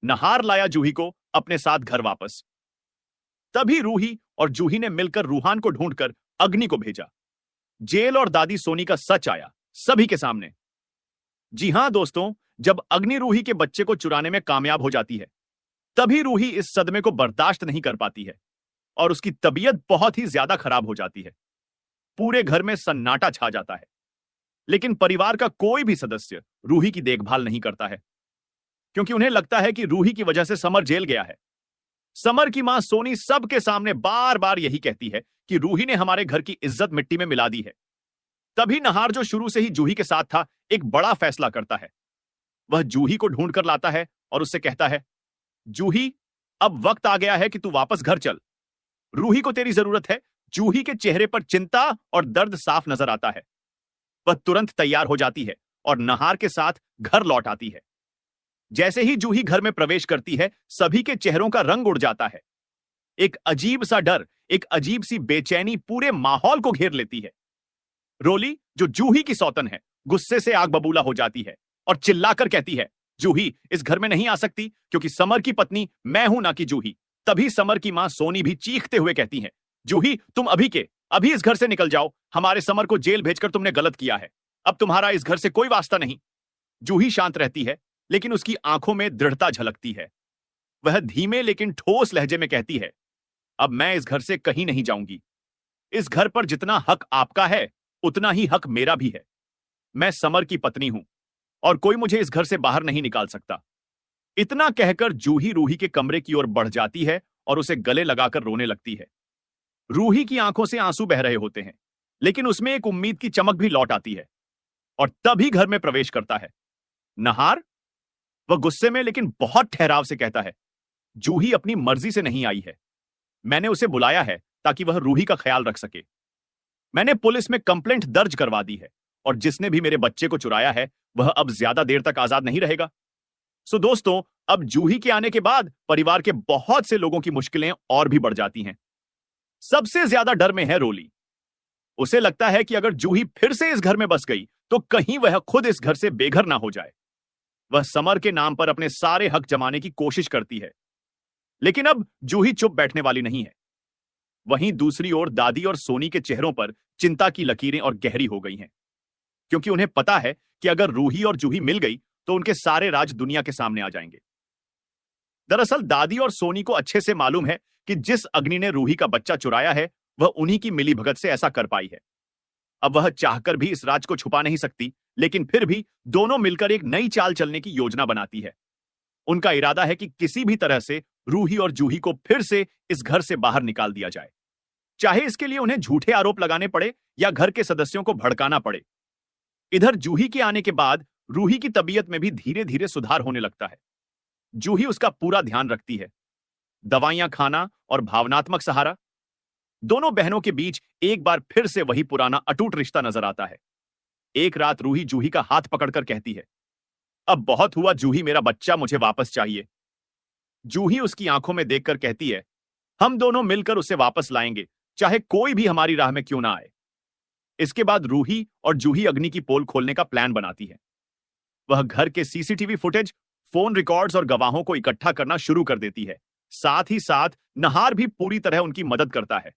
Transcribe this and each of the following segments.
नहार लाया जूही को अपने साथ घर वापस। तभी रूही और जूही ने मिलकर रूहान को ढूंढकर अग्नि को भेजा। जेल और दादी सोनी का सच आया सभी के सामने। जी हां दोस्तों, जब अग्नि रूही के बच्चे को चुराने में कामयाब हो जाती है, तभी रूही इस सदमे को बर्दाश्त नहीं कर पाती है और उसकी तबीयत बहुत ही ज्यादा खराब हो जाती है। पूरे घर में सन्नाटा छा जाता है, लेकिन परिवार का कोई भी सदस्य रूही की देखभाल नहीं करता है, क्योंकि उन्हें लगता है कि रूही की वजह से समर जेल गया है। समर की मां सोनी सबके सामने बार बार यही कहती है कि रूही ने हमारे घर की इज्जत मिट्टी में मिला दी है। तभी नहार, जो शुरू से ही जूही के साथ था, एक बड़ा फैसला करता है। वह जूही को ढूंढ कर लाता है और उससे कहता है, जूही, अब वक्त आ गया है कि तू वापस घर चल। रूही को तेरी जरूरत है। जूही के चेहरे पर चिंता और दर्द साफ नजर आता है। वह तुरंत तैयार हो जाती है और नहार के साथ घर लौट आती है। जैसे ही जूही घर में प्रवेश करती है, सभी के चेहरों का रंग उड़ जाता है। एक अजीब सा डर, एक अजीब सी बेचैनी पूरे माहौल को घेर लेती है। रोली, जो जूही की सौतन है, गुस्से से आग बबूला हो जाती है और चिल्लाकर कहती है, जूही इस घर में नहीं आ सकती, क्योंकि समर की पत्नी मैं हूं, ना कि जूही। तभी समर की मां सोनी भी चीखते हुए कहती है, जूही तुम अभी इस घर से निकल जाओ। हमारे समर को जेल भेजकर तुमने गलत किया है। अब तुम्हारा इस घर से कोई वास्ता नहीं। जूही शांत रहती है, लेकिन उसकी आंखों में दृढ़ता झलकती है। वह धीमे लेकिन ठोस लहजे में कहती है, अब मैं इस घर से कहीं नहीं जाऊंगी। इस घर पर जितना हक आपका है, उतना ही हक मेरा भी है। मैं समर की पत्नी हूं और कोई मुझे इस घर से बाहर नहीं निकाल सकता। इतना कहकर जूही रूही के कमरे की ओर बढ़ जाती है और उसे गले लगाकर रोने लगती है। रूही की आंखों से आंसू बह रहे होते हैं, लेकिन उसमें एक उम्मीद की चमक भी लौट आती है। और तभी घर में प्रवेश करता है नहार। वह गुस्से में लेकिन बहुत ठहराव से कहता है, जूही अपनी मर्जी से नहीं आई है। मैंने उसे बुलाया है ताकि वह रूही का ख्याल रख सके। मैंने पुलिस में कंप्लेंट दर्ज करवा दी है और जिसने भी मेरे बच्चे को चुराया है, वह अब ज्यादा देर तक आजाद नहीं रहेगा। सो दोस्तों, अब जूही के आने के बाद परिवार के बहुत से लोगों की मुश्किलें और भी बढ़ जाती हैं। सबसे ज्यादा डर में है रोली। उसे लगता है कि अगर जूही फिर से इस घर में बस गई तो कहीं वह खुद इस घर से बेघर ना हो जाए। वह समर के नाम पर अपने सारे हक जमाने की कोशिश करती है, लेकिन अब जूही चुप बैठने वाली नहीं है। वहीं दूसरी ओर दादी और सोनी के चेहरों पर चिंता की लकीरें और गहरी हो गई हैं, क्योंकि उन्हें पता है कि अगर रूही और जूही मिल गई तो उनके सारे राज दुनिया के सामने आ जाएंगे। दरअसल दादी और सोनी को अच्छे से मालूम है कि जिस अग्नि ने रूही का बच्चा चुराया है, वह उन्हीं की मिलीभगत से ऐसा कर पाई है। अब वह चाहकर भी इस राज को छुपा नहीं सकती, लेकिन फिर भी दोनों मिलकर एक नई चाल चलने की योजना बनाती है। उनका इरादा है कि किसी भी तरह से रूही और जूही को फिर से इस घर से बाहर निकाल दिया जाए, चाहे इसके लिए उन्हें झूठे आरोप लगाने पड़े या घर के सदस्यों को भड़काना पड़े। इधर जूही के आने के बाद रूही की तबीयत में भी धीरे धीरे सुधार होने लगता है। जूही उसका पूरा ध्यान रखती है, दवाइयां खाना और भावनात्मक सहारा। दोनों बहनों के बीच एक बार फिर से वही पुराना अटूट रिश्ता नजर आता है। एक रात रूही जूही का हाथ पकड़कर कहती है, अब बहुत हुआ जूही, मेरा बच्चा मुझे वापस चाहिए। जूही उसकी आंखों में देखकर कहती है, हम दोनों मिलकर उसे वापस लाएंगे, चाहे कोई भी हमारी राह में क्यों ना आए। इसके बाद रूही और जूही अग्नि की पोल खोलने का प्लान बनाती है। वह घर के सीसीटीवी फुटेज, फोन रिकॉर्ड्स और गवाहों को इकट्ठा करना शुरू कर देती है। साथ ही साथ नहार भी पूरी तरह उनकी मदद करता है।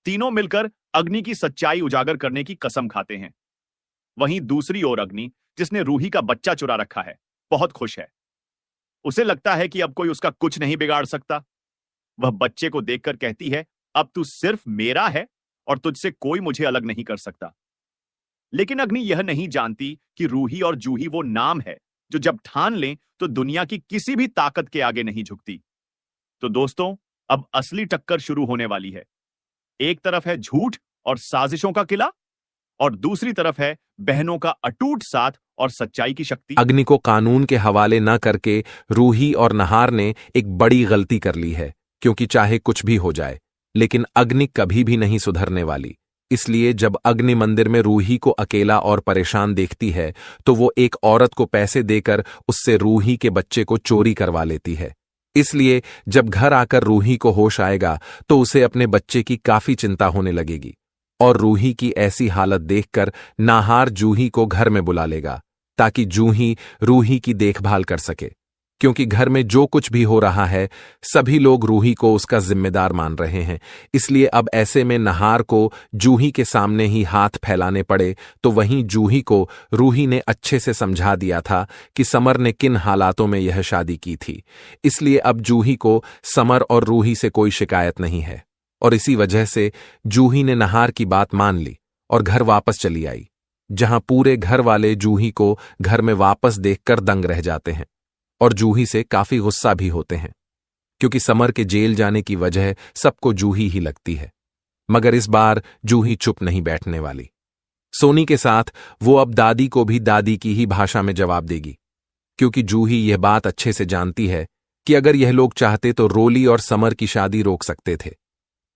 तीनों मिलकर अग्नि की सच्चाई उजागर करने की कसम खाते हैं। वहीं दूसरी ओर अग्नि, जिसने रूही का बच्चा चुरा रखा है, बहुत खुश है। उसे लगता है कि अब कोई उसका कुछ नहीं बिगाड़ सकता। वह बच्चे को देखकर कहती है, अब तू सिर्फ मेरा है और तुझसे कोई मुझे अलग नहीं कर सकता। लेकिन अग्नि यह नहीं जानती कि रूही और जूही वो नाम है जो जब ठान लें तो दुनिया की किसी भी ताकत के आगे नहीं झुकती। तो दोस्तों, अब असली टक्कर शुरू होने वाली है। एक तरफ है झूठ और साजिशों का किला, और दूसरी तरफ है बहनों का अटूट साथ और सच्चाई की शक्ति। अग्नि को कानून के हवाले न करके रूही और नहार ने एक बड़ी गलती कर ली है, क्योंकि चाहे कुछ भी हो जाए, लेकिन अग्नि कभी भी नहीं सुधरने वाली। इसलिए जब अग्नि मंदिर में रूही को अकेला और परेशान देखती है, तो वो एक औरत को पैसे देकर उससे रूही के बच्चे को चोरी करवा लेती है। इसलिए जब घर आकर रूही को होश आएगा तो उसे अपने बच्चे की काफी चिंता होने लगेगी, और रूही की ऐसी हालत देखकर नाहार जूही को घर में बुला लेगा ताकि जूही रूही की देखभाल कर सके, क्योंकि घर में जो कुछ भी हो रहा है सभी लोग रूही को उसका जिम्मेदार मान रहे हैं। इसलिए अब ऐसे में नहार को जूही के सामने ही हाथ फैलाने पड़े। तो वहीं जूही को रूही ने अच्छे से समझा दिया था कि समर ने किन हालातों में यह शादी की थी। इसलिए अब जूही को समर और रूही से कोई शिकायत नहीं है और इसी वजह से जूही ने नहार की बात मान ली और घर वापस चली आई, जहां पूरे घर वाले जूही को घर में वापस देखकर दंग रह जाते हैं और जूही से काफी गुस्सा भी होते हैं, क्योंकि समर के जेल जाने की वजह सबको जूही ही लगती है। मगर इस बार जूही चुप नहीं बैठने वाली। सोनी के साथ वो अब दादी को भी दादी की ही भाषा में जवाब देगी, क्योंकि जूही यह बात अच्छे से जानती है कि अगर यह लोग चाहते तो रोली और समर की शादी रोक सकते थे।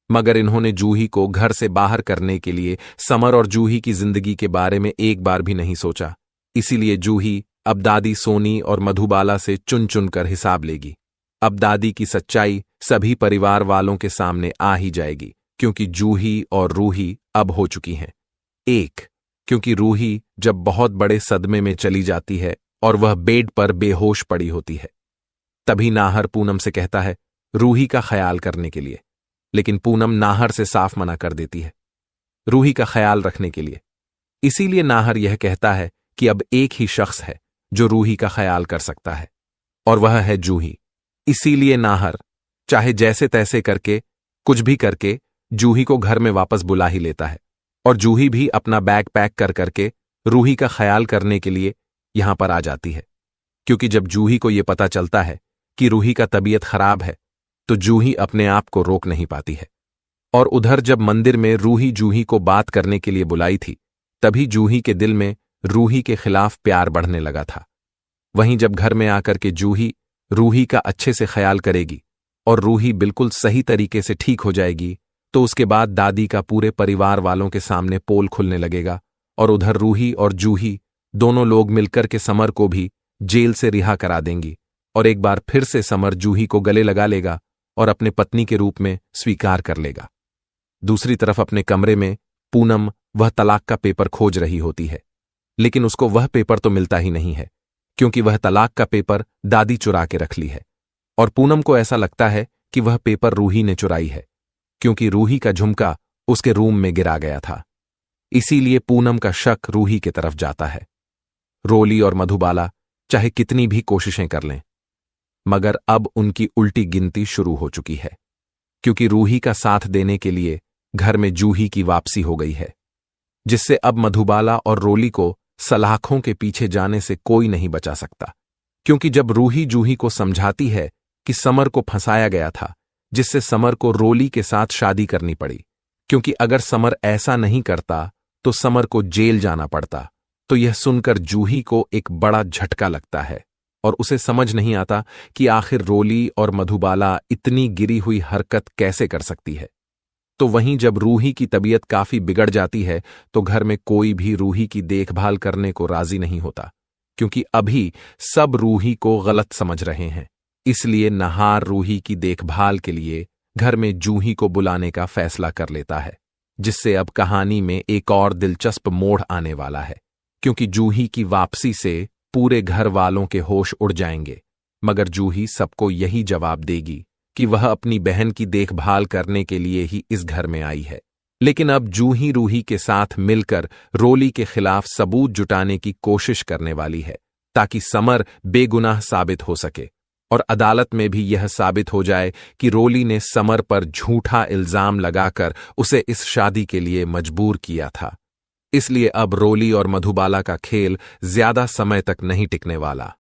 मगर इन्होंने जूही को घर से बाहर करने के लिए समर और जूही की जिंदगी के बारे में एक बार भी नहीं सोचा। इसीलिए जूही अब दादी सोनी और मधुबाला से चुन चुन कर हिसाब लेगी। अब दादी की सच्चाई सभी परिवार वालों के सामने आ ही जाएगी, क्योंकि जूही और रूही अब हो चुकी हैं एक। क्योंकि रूही जब बहुत बड़े सदमे में चली जाती है और वह बेड पर बेहोश पड़ी होती है, तभी नाहर पूनम से कहता है रूही का ख्याल करने के लिए, लेकिन पूनम नाहर से साफ मना कर देती है रूही का ख्याल रखने के लिए। इसीलिए नाहर यह कहता है कि अब एक ही शख्स है जो रूही का ख्याल कर सकता है और वह है जूही। इसीलिए नाहर चाहे जैसे तैसे करके कुछ भी करके जूही को घर में वापस बुला ही लेता है और जूही भी अपना बैग पैक कर करके रूही का ख्याल करने के लिए यहां पर आ जाती है। क्योंकि जब जूही को यह पता चलता है कि रूही का तबीयत खराब है तो जूही अपने आप को रोक नहीं पाती है। और उधर जब मंदिर में रूही जूही को बात करने के लिए बुलाई थी, तभी जूही के दिल में रूही के खिलाफ प्यार बढ़ने लगा था। वहीं जब घर में आकर के जूही रूही का अच्छे से ख्याल करेगी और रूही बिल्कुल सही तरीके से ठीक हो जाएगी, तो उसके बाद दादी का पूरे परिवार वालों के सामने पोल खुलने लगेगा और उधर रूही और जूही दोनों लोग मिलकर के समर को भी जेल से रिहा करा देंगी और एक बार फिर से समर जूही को गले लगा लेगा और अपने पत्नी के रूप में स्वीकार कर लेगा। दूसरी तरफ अपने कमरे में पूनम वह तलाक का पेपर खोज रही होती है, लेकिन उसको वह पेपर तो मिलता ही नहीं है, क्योंकि वह तलाक का पेपर दादी चुरा के रख ली है। और पूनम को ऐसा लगता है कि वह पेपर रूही ने चुराई है, क्योंकि रूही का झुमका उसके रूम में गिरा गया था। इसीलिए पूनम का शक रूही की तरफ जाता है। रोली और मधुबाला चाहे कितनी भी कोशिशें कर लें, मगर अब उनकी उल्टी गिनती शुरू हो चुकी है, क्योंकि रूही का साथ देने के लिए घर में जूही की वापसी हो गई है, जिससे अब मधुबाला और रोली को सलाखों के पीछे जाने से कोई नहीं बचा सकता। क्योंकि जब रूही जूही को समझाती है कि समर को फंसाया गया था, जिससे समर को रोली के साथ शादी करनी पड़ी, क्योंकि अगर समर ऐसा नहीं करता तो समर को जेल जाना पड़ता, तो यह सुनकर जूही को एक बड़ा झटका लगता है और उसे समझ नहीं आता कि आखिर रोली और मधुबाला इतनी गिरी हुई हरकत कैसे कर सकती है। तो वहीं जब रूही की तबीयत काफी बिगड़ जाती है तो घर में कोई भी रूही की देखभाल करने को राजी नहीं होता, क्योंकि अभी सब रूही को गलत समझ रहे हैं। इसलिए नहार रूही की देखभाल के लिए घर में जूही को बुलाने का फैसला कर लेता है, जिससे अब कहानी में एक और दिलचस्प मोड़ आने वाला है, क्योंकि जूही की वापसी से पूरे घर वालों के होश उड़ जाएंगे। मगर जूही सबको यही जवाब देगी कि वह अपनी बहन की देखभाल करने के लिए ही इस घर में आई है। लेकिन अब जूही रूही के साथ मिलकर रोली के खिलाफ सबूत जुटाने की कोशिश करने वाली है, ताकि समर बेगुनाह साबित हो सके और अदालत में भी यह साबित हो जाए कि रोली ने समर पर झूठा इल्जाम लगाकर उसे इस शादी के लिए मजबूर किया था। इसलिए अब रोली और मधुबाला का खेल ज्यादा समय तक नहीं टिकने वाला।